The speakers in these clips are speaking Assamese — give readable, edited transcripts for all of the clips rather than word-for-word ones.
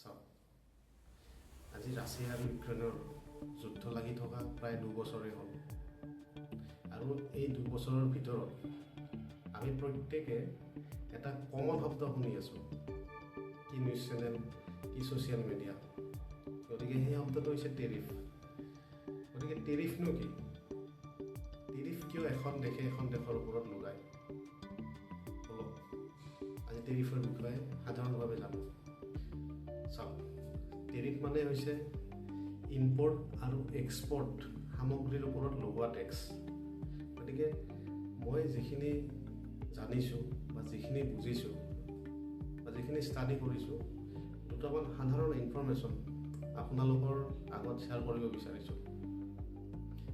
চাওক, আজি ৰাছিয়া আৰু ইউক্ৰেইনৰ যুদ্ধ লাগি থকা প্ৰায় 2 বছৰেই হ'ল আৰু এই 2 বছৰৰ ভিতৰত আমি প্ৰত্যেকে এটা কমন শব্দ শুনি আছোঁ, কি নিউজ চেনেল, কি ছ'চিয়েল মিডিয়া। গতিকে সেই শব্দটো হৈছে টেৰিফ। গতিকে টেৰিফনো কি? টেৰিফ কিয় এখন দেশে এখন দেশৰ ওপৰত লগায়? বলক আজি টেৰিফৰ বিষয়ে সাধাৰণভাৱে জানো। চাওক, টেৰিফ মানে হৈছে ইম্পৰ্ট আৰু এক্সপৰ্ট সামগ্ৰীৰ ওপৰত লগোৱা টেক্স। গতিকে মই যিখিনি জানিছোঁ বা যিখিনি বুজিছোঁ বা যিখিনি ষ্টাডি কৰিছোঁ, দুটামান সাধাৰণ ইনফৰ্মেশ্যন আপোনালোকৰ আগত শ্বেয়াৰ কৰিব বিচাৰিছোঁ।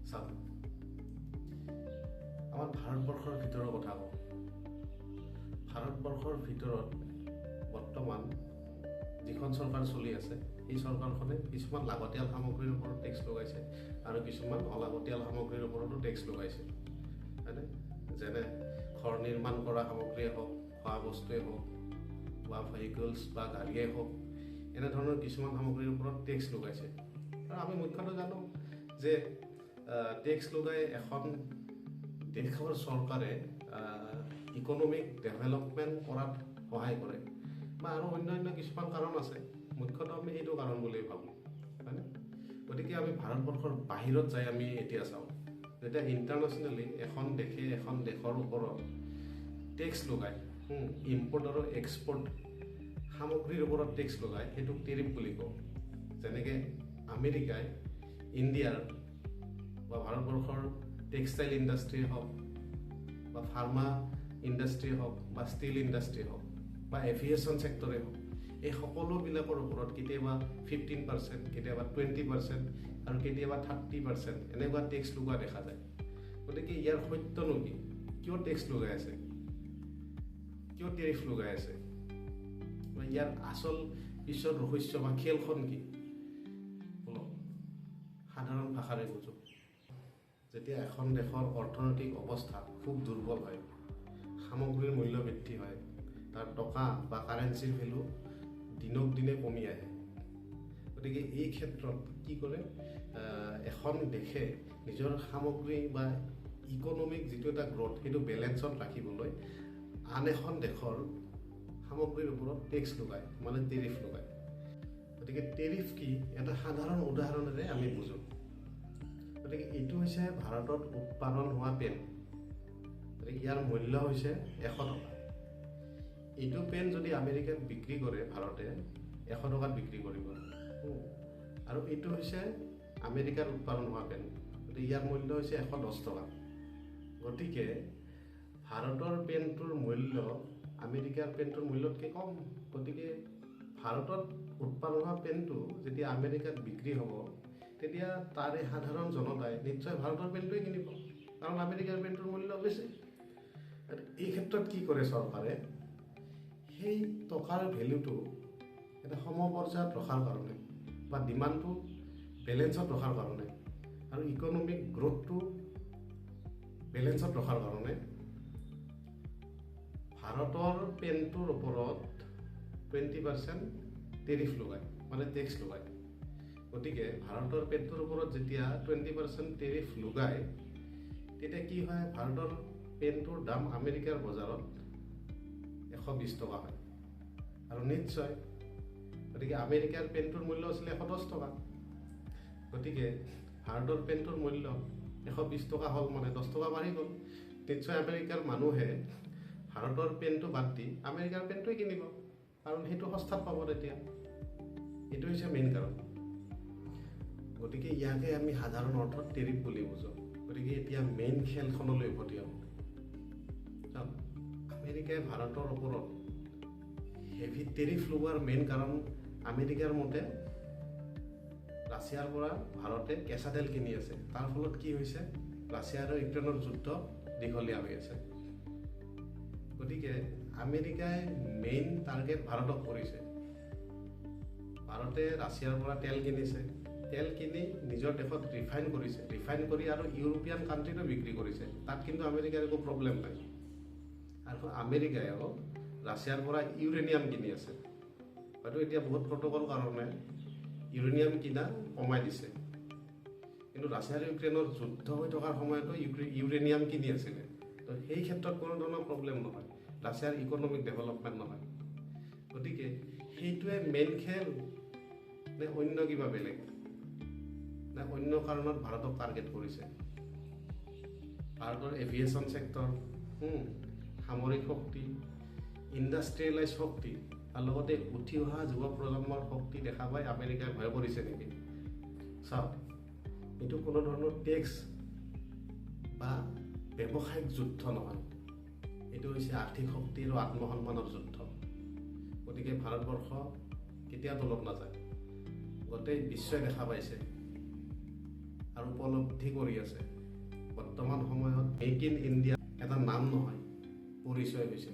চাওক, আমাৰ ভাৰতবৰ্ষৰ ভিতৰৰ কথা কওঁ। ভাৰতবৰ্ষৰ ভিতৰত বৰ্তমান যিখন চৰকাৰ চলি আছে, এই চৰকাৰখনে কিছুমান লাগতিয়াল সামগ্ৰীৰ ওপৰত টেক্স লগাইছে আৰু কিছুমান অলাগতিয়াল সামগ্ৰীৰ ওপৰতো টেক্স লগাইছে, হয়নে? যেনে ঘৰ নিৰ্মাণ কৰা সামগ্ৰীয়ে হওক, খোৱা বস্তুৱে হওক বা ভেহিকলছ বা গাড়ীয়ে হওক, এনেধৰণৰ কিছুমান সামগ্ৰীৰ ওপৰত টেক্স লগাইছে। আৰু আমি মুখ্যতঃ জানো যে টেক্স লগাই এখন দেশৰ চৰকাৰে ইকনমিক ডেভেলপমেণ্ট কৰাত সহায় কৰে বা আৰু অন্যান্য কিছুমান কাৰণ আছে। মুখ্যতঃ আমি এইটো কাৰণ বুলি ভাবোঁ, হয়নে? গতিকে আমি ভাৰতবৰ্ষৰ বাহিৰত যাই আমি এতিয়া চাওঁ, যেতিয়া ইণ্টাৰনেশ্যনেলি এখন দেশে এখন দেশৰ ওপৰত টেক্স লগায়, ইম্পৰ্ট আৰু এক্সপৰ্ট সামগ্ৰীৰ ওপৰত টেক্স লগায়, সেইটোক টেৰিফ বুলি কওঁ। যেনেকৈ আমেৰিকাই ইণ্ডিয়াৰ বা ভাৰতবৰ্ষৰ টেক্সটাইল ইণ্ডাষ্ট্ৰী হওক বা ফাৰ্মা ইণ্ডাষ্ট্ৰী হওক বা ষ্টীল ইণ্ডাষ্ট্ৰী হওক বা এভিয়েশ্যন ছেক্টৰে হওক, এই সকলোবিলাকৰ ওপৰত কেতিয়াবা 15%, কেতিয়াবা 20% আৰু কেতিয়াবা 30% এনেকুৱা টেক্স লগোৱা দেখা যায়। গতিকে ইয়াৰ সত্যনো কি? কিয় টেক্স লগাই আছে? কিয় টেৰিফ লগাই আছে? ইয়াৰ আচল পিছৰ ৰহস্য বা খেলখন কি? বলক সাধাৰণ ভাষাৰে বুজো। যেতিয়া এখন দেশৰ অৰ্থনৈতিক অৱস্থা খুব দুৰ্বল হয়, সামগ্ৰীৰ মূল্য বৃদ্ধি হয়, তাৰ টকা বা কাৰেঞ্চিৰ ভেলু দিনক দিনে কমি আহে। গতিকে এই ক্ষেত্ৰত কি কৰে, এখন দেশে নিজৰ সামগ্ৰী বা ইকনমিক যিটো এটা গ্ৰথ, সেইটো বেলেঞ্চত ৰাখিবলৈ আন এখন দেশৰ সামগ্ৰীৰ ওপৰত টেক্স লগায়, মানে টেৰিফ লগায়। গতিকে টেৰিফ কি, এটা সাধাৰণ উদাহৰণেৰে আমি বুজোঁ। গতিকে এইটো হৈছে ভাৰতত উৎপাদন হোৱা পেন। গতিকে ইয়াৰ মূল্য হৈছে 100 টকা। এইটো পেন যদি আমেৰিকাত বিক্ৰী কৰে ভাৰতে, 100 টকাত বিক্ৰী কৰিব। আৰু এইটো হৈছে আমেৰিকাত উৎপাদন হোৱা পেন। গতিকে ইয়াৰ মূল্য হৈছে 110 টকা। গতিকে ভাৰতৰ পেনটোৰ মূল্য আমেৰিকাৰ পেনটোৰ মূল্যতকৈ কম। গতিকে ভাৰতত উৎপাদন হোৱা পেনটো যেতিয়া আমেৰিকাত বিক্ৰী হ'ব, তেতিয়া তাৰে সাধাৰণ জনতাই নিশ্চয় ভাৰতৰ পেনটোৱে কিনিব, কাৰণ আমেৰিকাৰ পেনটোৰ মূল্য বেছি। এই ক্ষেত্ৰত কি কৰে চৰকাৰে, সেই টকাৰ ভেলুটো এটা সমপৰ্যায়ত ৰখাৰ কাৰণে বা ডিমাণ্ডটো বেলেঞ্চত ৰখাৰ কাৰণে আৰু ইকনমিক গ্ৰথটো বেলেঞ্চত ৰখাৰ কাৰণে ভাৰতৰ পেনটোৰ ওপৰত 20% টেৰিফ লগায়, মানে টেক্স লগায়। গতিকে ভাৰতৰ পেনটোৰ ওপৰত যেতিয়া 20% টেৰিফ লগায়, তেতিয়া কি হয়, ভাৰতৰ পেনটোৰ দাম আমেৰিকাৰ বজাৰত 120 টকা হয়। আৰু নিশ্চয়, গতিকে আমেৰিকাৰ পেনটোৰ মূল্য আছিলে 110 টকা। গতিকে ভাৰতৰ পেনটোৰ মূল্য 120 টকা হ'ল, মানে 10 টকা বাঢ়ি গ'ল। নিশ্চয় আমেৰিকাৰ মানুহে ভাৰতৰ পেনটো বাদ দি আমেৰিকাৰ পেনটোৱে কিনিব, কাৰণ সেইটো সস্তাত পাব তেতিয়া। এইটো হৈছে মেইন কাৰণ। গতিকে ইয়াকে আমি সাধাৰণ অৰ্থত টেৰিফ বুলি বুজোঁ। গতিকে এতিয়া মেইন খেলখনলৈ উভতি আহোঁ। আমেৰিকাই ভাৰতৰ ওপৰত হেভি টেৰিফ লগোৱাৰ মেইন কাৰণ, আমেৰিকাৰ মতে ৰাছিয়াৰ পৰা ভাৰতে কেঁচা তেল কিনি আছে। তাৰ ফলত কি হৈছে, ৰাছিয়া আৰু ইউক্ৰেইনৰ যুদ্ধ দীঘলীয়া হৈ আছে। গতিকে আমেৰিকাই মেইন টাৰ্গেট ভাৰতক কৰিছে। ভাৰতে ৰাছিয়াৰ পৰা তেল কিনিছে, তেল কিনি নিজৰ দেশত ৰিফাইন কৰিছে, ৰিফাইন কৰি আৰু ইউৰোপীয়ান কাণ্ট্ৰিতো বিক্ৰী কৰিছে। তাত কিন্তু আমেৰিকাৰ একো প্ৰব্লেম নাই। আৰু আমেৰিকাইও ৰাছিয়াৰ পৰা ইউৰেনিয়াম কিনি আছে। হয়তো এতিয়া বহুত প্ৰট'কল কাৰণে ইউৰেনিয়াম কিনা কমাই দিছে, কিন্তু ৰাছিয়া আৰু ইউক্ৰেইনৰ যুদ্ধ হৈ থকাৰ সময়তো ইউৰেনিয়াম কিনি আছিলে। তো সেই ক্ষেত্ৰত কোনো ধৰণৰ প্ৰব্লেম নহয়, ৰাছিয়াৰ ইকনমিক ডেভেলপমেণ্ট নহয়। গতিকে সেইটোৱে মেইন খেল নে অন্য কিবা বেলেগ, নে অন্য কাৰণত ভাৰতক টাৰ্গেট কৰিছে? ভাৰতৰ এভিয়েশ্যন ছেক্টৰ, সামৰিক শক্তি, ইণ্ডাষ্ট্ৰিয়েলাইজ শক্তি, আৰু লগতে উঠি অহা যুৱ প্ৰজন্মৰ শক্তি দেখা পাই আমেৰিকাই ভয় কৰিছে নেকি? চাওক, এইটো কোনো ধৰণৰ টেক্স বা ব্যৱসায়িক যুদ্ধ নহয়, এইটো হৈছে আৰ্থিক শক্তি আৰু আত্মসন্মানৰ যুদ্ধ। গতিকে ভাৰতবৰ্ষ কেতিয়া তলত নাযায়, গোটেই বিশ্বই দেখা পাইছে আৰু উপলব্ধি কৰি আছে। বৰ্তমান সময়ত মেক ইন ইণ্ডিয়া এটা নাম নহয়, পৰিচয় হৈছে।